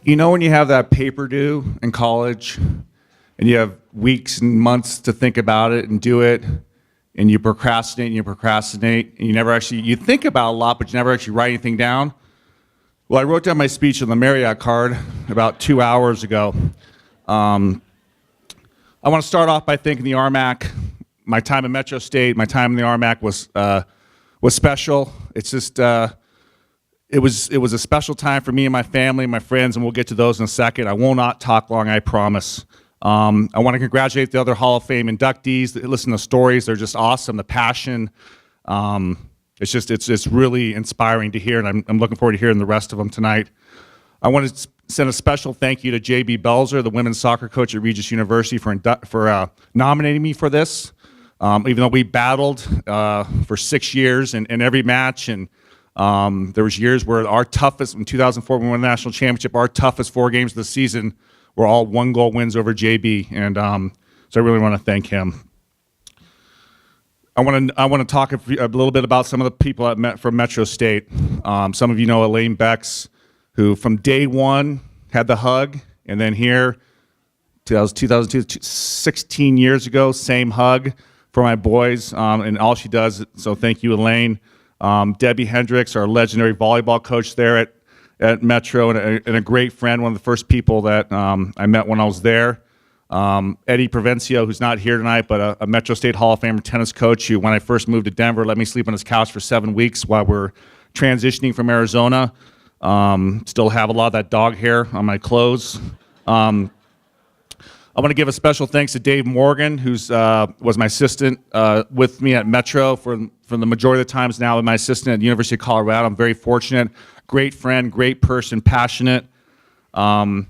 You know when you have that paper due in college and you have weeks and months to think about it and do it, and you procrastinate and you procrastinate and you think about it a lot, but you never actually write anything down? Well, I wrote down my speech on the Marriott card about 2 hours ago. I want to start off by thanking the RMAC. My time at Metro State, my time in the RMAC was special. It's just it was a special time for me and my family, my friends, and we'll get to those in a second. I will not talk long, I promise. I want to congratulate the other Hall of Fame inductees that listen to stories. They're just awesome. The passion, it's really inspiring to hear, and I'm looking forward to hearing the rest of them tonight. I want to send a special thank you to J.B. Belzer, the women's soccer coach at Regis University, for nominating me for this. Even though we battled for 6 years in every match, and there was years where our toughest, in 2004 when we won the national championship, our toughest 4 games of the season were all 1-goal wins over JB, and so I really want to thank him. I want to talk a little bit about some of the people from Metro State. Some of you know Elaine Becks, who from day one had the hug, and then here, 2002, 16 years ago, same hug for my boys, and all she does, so thank you, Elaine. Debbie Hendricks, our legendary volleyball coach there at Metro, and a great friend, one of the first people that I met when I was there. Eddie Provencio, who's not here tonight, but a Metro State Hall of Famer tennis coach who, when I first moved to Denver, let me sleep on his couch for 7 weeks while we're transitioning from Arizona. Still have a lot of that dog hair on my clothes. I want to give a special thanks to Dave Morgan, who's was my assistant with me at Metro for the majority of the times now, my assistant at the University of Colorado. I'm very fortunate. Great friend, great person, passionate. And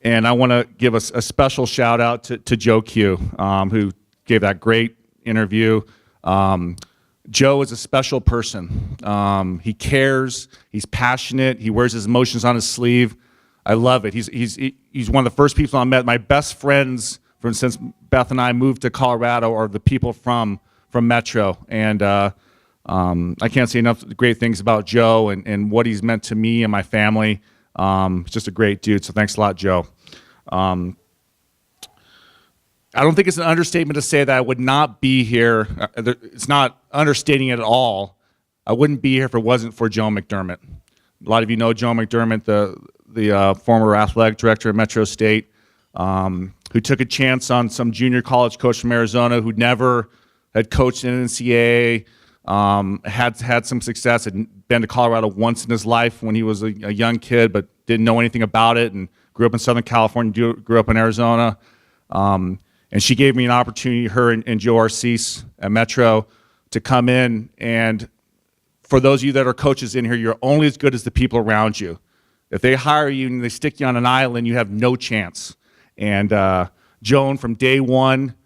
I want to give a special shout out to Joe Q, who gave that great interview. Joe is a special person. He cares, he's passionate, he wears his emotions on his sleeve. I love it. He's one of the first people I met. My best friends, since Beth and I moved to Colorado, are the people from Metro, and I can't say enough great things about Joe and what he's meant to me and my family. He's just a great dude. So thanks a lot, Joe. I don't think it's an understatement to say that I would not be here. It's not understating it at all. I wouldn't be here if it wasn't for Joe McDermott. A lot of you know Joe McDermott, the former athletic director at Metro State, who took a chance on some junior college coach from Arizona who never had coached in an NCAA, had some success, had been to Colorado once in his life when he was a young kid, but didn't know anything about it, and grew up in Southern California, grew up in Arizona. And she gave me an opportunity, her and Joe Arcese at Metro, to come in. And for those of you that are coaches in here, you're only as good as the people around you. If they hire you and they stick you on an island, you have no chance. And Joan, from day one,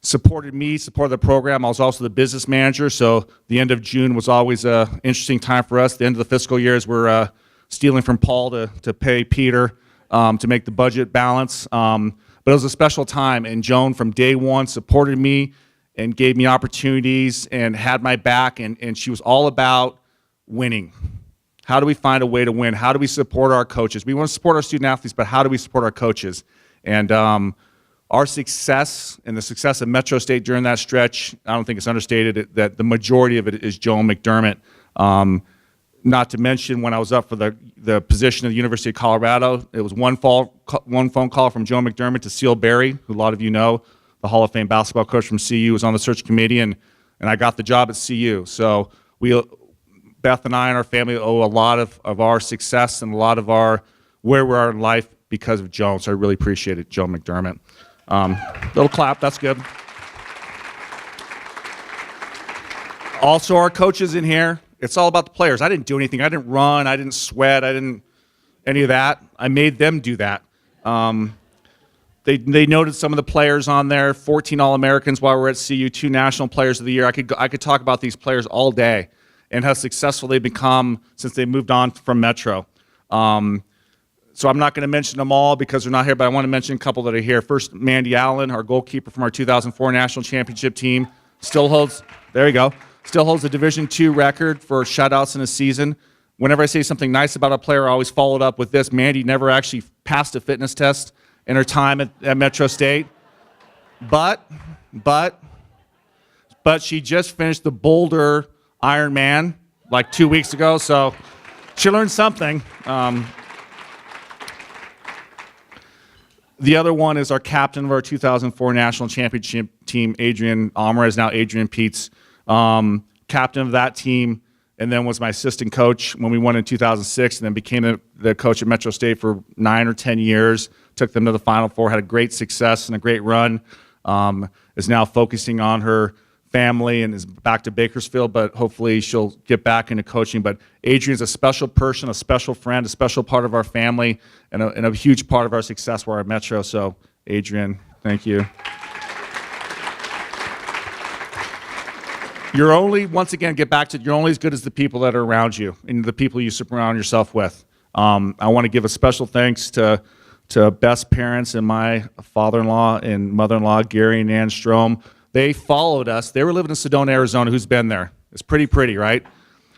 supported me, supported the program. I was also the business manager, so the end of June was always an interesting time for us. The end of the fiscal year is we're stealing from Paul to pay Peter to make the budget balance. But it was a special time, and Joan, from day one, supported me and gave me opportunities and had my back, and she was all about winning. How do we find a way to win? How do we support our coaches? We want to support our student athletes, but how do we support our coaches? And our success and the success of Metro State during that stretch, I don't think it's understated that the majority of it is Joe McDermott. Not to mention when I was up for the position at the University of Colorado, it was one phone call from Joe McDermott to Seal Berry, who a lot of you know, the Hall of Fame basketball coach from CU, was on the search committee, and I got the job at CU. So Beth and I and our family owe a lot of our success and a lot of where we are in life because of Joe. So I really appreciate it, Joe McDermott. Little clap, that's good. Also, our coaches in here, it's all about the players. I didn't do anything. I didn't run. I didn't sweat. I didn't any of that. I made them do that. They noted some of the players on there, 14 All-Americans while we're at CU, 2 National Players of the Year. I could talk about these players all day and how successful they've become since they moved on from Metro. So I'm not going to mention them all because they're not here, but I want to mention a couple that are here. First, Mandy Allen, our goalkeeper from our 2004 National Championship team, still holds the Division II record for shutouts in a season. whenever I say something nice about a player, I always follow it up with this. Mandy never actually passed a fitness test in her time at Metro State, but she just finished the Boulder Ironman like 2 weeks ago, so she learned something. The other one is our captain of our 2004 national championship team, Adrian Alvarez, now Adrian Peets, captain of that team, and then was my assistant coach when we won in 2006, and then became the coach at Metro State for 9 or 10 years, took them to the Final Four, had a great success and a great run, is now focusing on her family and is back to Bakersfield, but hopefully she'll get back into coaching. But Adrian's a special person, a special friend, a special part of our family, and a huge part of our success while at Metro. So, Adrian, thank you. You're only, once again, get back to, you're only as good as the people that are around you and the people you surround yourself with. I want to give a special thanks to Beth's parents and my father-in-law and mother-in-law, Gary and Ann Strom. They followed us. They were living in Sedona, Arizona. Who's been there? It's pretty, right?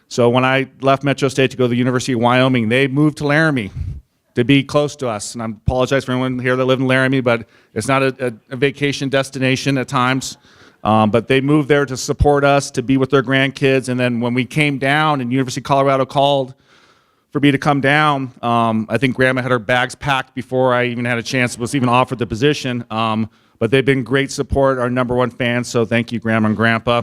So when I left Metro State to go to the University of Wyoming, they moved to Laramie to be close to us. And I apologize for anyone here that lived in Laramie, but it's not a vacation destination at times. But they moved there to support us, to be with their grandkids. And then when we came down and University of Colorado called for me to come down, I think Grandma had her bags packed before I even had a chance, was even offered the position. But they've been great support, our #1 fans, so thank you, Grandma and Grandpa.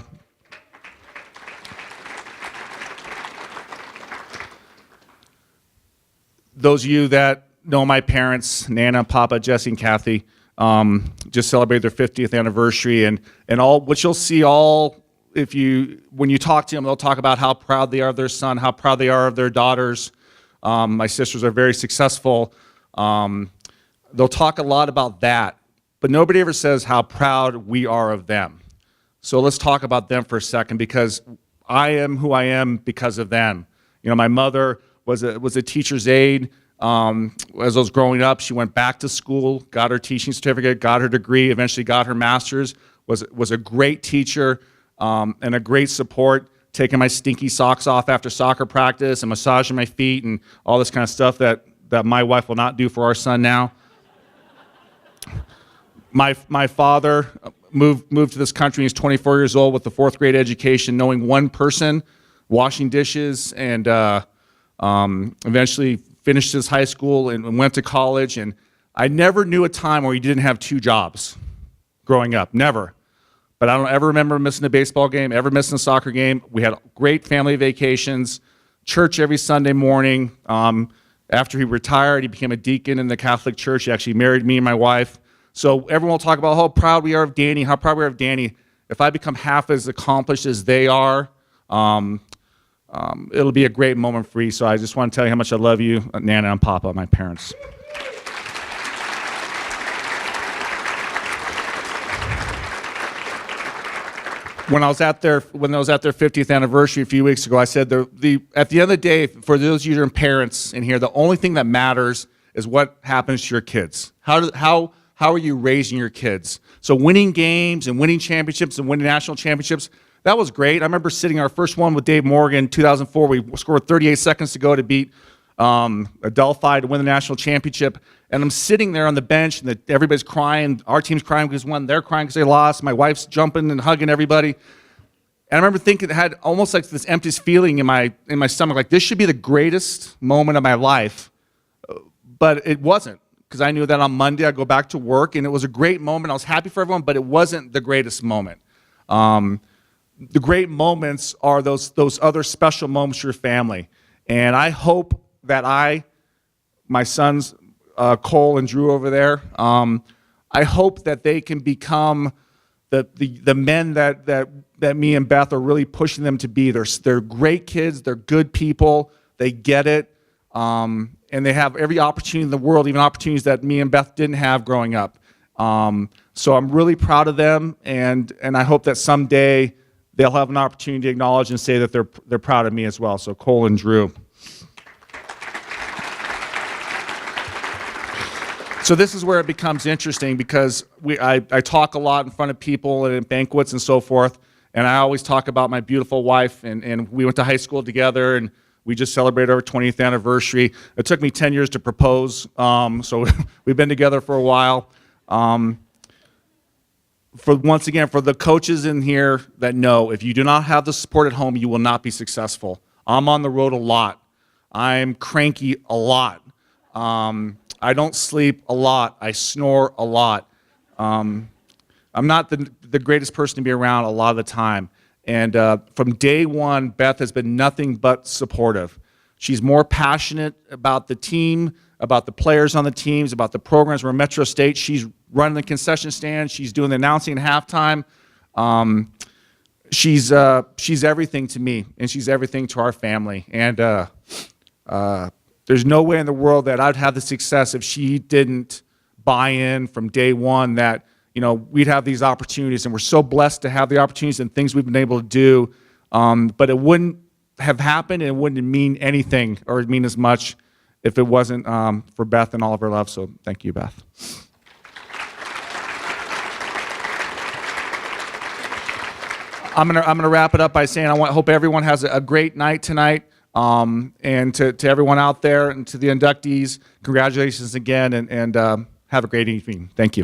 Those of you that know my parents, Nana, Papa, Jesse, and Kathy, just celebrated their 50th anniversary, and all what you'll see when you talk to them, they'll talk about how proud they are of their son, how proud they are of their daughters. My sisters are very successful. They'll talk a lot about that. But nobody ever says how proud we are of them. So let's talk about them for a second, because I am who I am because of them. You know, my mother was a teacher's aide. As I was growing up, she went back to school, got her teaching certificate, got her degree, eventually got her master's, was a great teacher and a great support, taking my stinky socks off after soccer practice and massaging my feet and all this kind of stuff that my wife will not do for our son now. My father moved to this country. He's 24 years old with a 4th grade education, knowing one person, washing dishes, and eventually finished his high school and went to college. And I never knew a time where he didn't have 2 jobs growing up, never. But I don't ever remember missing a baseball game, ever missing a soccer game. We had great family vacations, church every Sunday morning. After he retired, he became a deacon in the Catholic Church. He actually married me and my wife. So everyone will talk about how proud we are of Danny, how proud we are of Danny. If I become half as accomplished as they are, it'll be a great moment for you. So I just want to tell you how much I love you, Nana and Papa, my parents. When I was at their 50th anniversary a few weeks ago, I said at the end of the day, for those of you that are parents in here, the only thing that matters is what happens to your kids. How are you raising your kids? So winning games and winning championships and winning national championships, that was great. I remember sitting our first one with Dave Morgan in 2004. We scored 38 seconds to go to beat Adelphi to win the national championship. And I'm sitting there on the bench, and everybody's crying. Our team's crying because we won. They're crying because they lost. My wife's jumping and hugging everybody. And I remember thinking, it had almost like this empty feeling in my stomach, like this should be the greatest moment of my life. But it wasn't, because I knew that on Monday I'd go back to work, and it was a great moment. I was happy for everyone, but it wasn't the greatest moment. The great moments are those other special moments for your family. And I hope that my sons, Cole and Drew over there, I hope that they can become the men that me and Beth are really pushing them to be. They're great kids. They're good people. They get it. And they have every opportunity in the world, even opportunities that me and Beth didn't have growing up. So I'm really proud of them, and I hope that someday they'll have an opportunity to acknowledge and say that they're proud of me as well. So Cole and Drew. So this is where it becomes interesting, because I talk a lot in front of people and at banquets and so forth, and I always talk about my beautiful wife, and we went to high school together, and We just celebrated our 20th anniversary. It took me 10 years to propose, so we've been together for a while. Once again, for the coaches in here that know, if you do not have the support at home, you will not be successful. I'm on the road a lot. I'm cranky a lot. I don't sleep a lot. I snore a lot. I'm not the greatest person to be around a lot of the time. And from day one, Beth has been nothing but supportive. She's more passionate about the team, about the players on the teams, about the programs. We're Metro State. She's running the concession stand. She's doing the announcing at halftime. She's everything to me, and she's everything to our family. And there's no way in the world that I'd have the success if she didn't buy in from day one that, you know, we'd have these opportunities, and we're so blessed to have the opportunities and things we've been able to do. But it wouldn't have happened, and it wouldn't mean anything or mean as much if it wasn't for Beth and all of her love. So thank you, Beth. I'm gonna wrap it up by saying hope everyone has a great night tonight. And to everyone out there and to the inductees, congratulations again, and have a great evening. Thank you.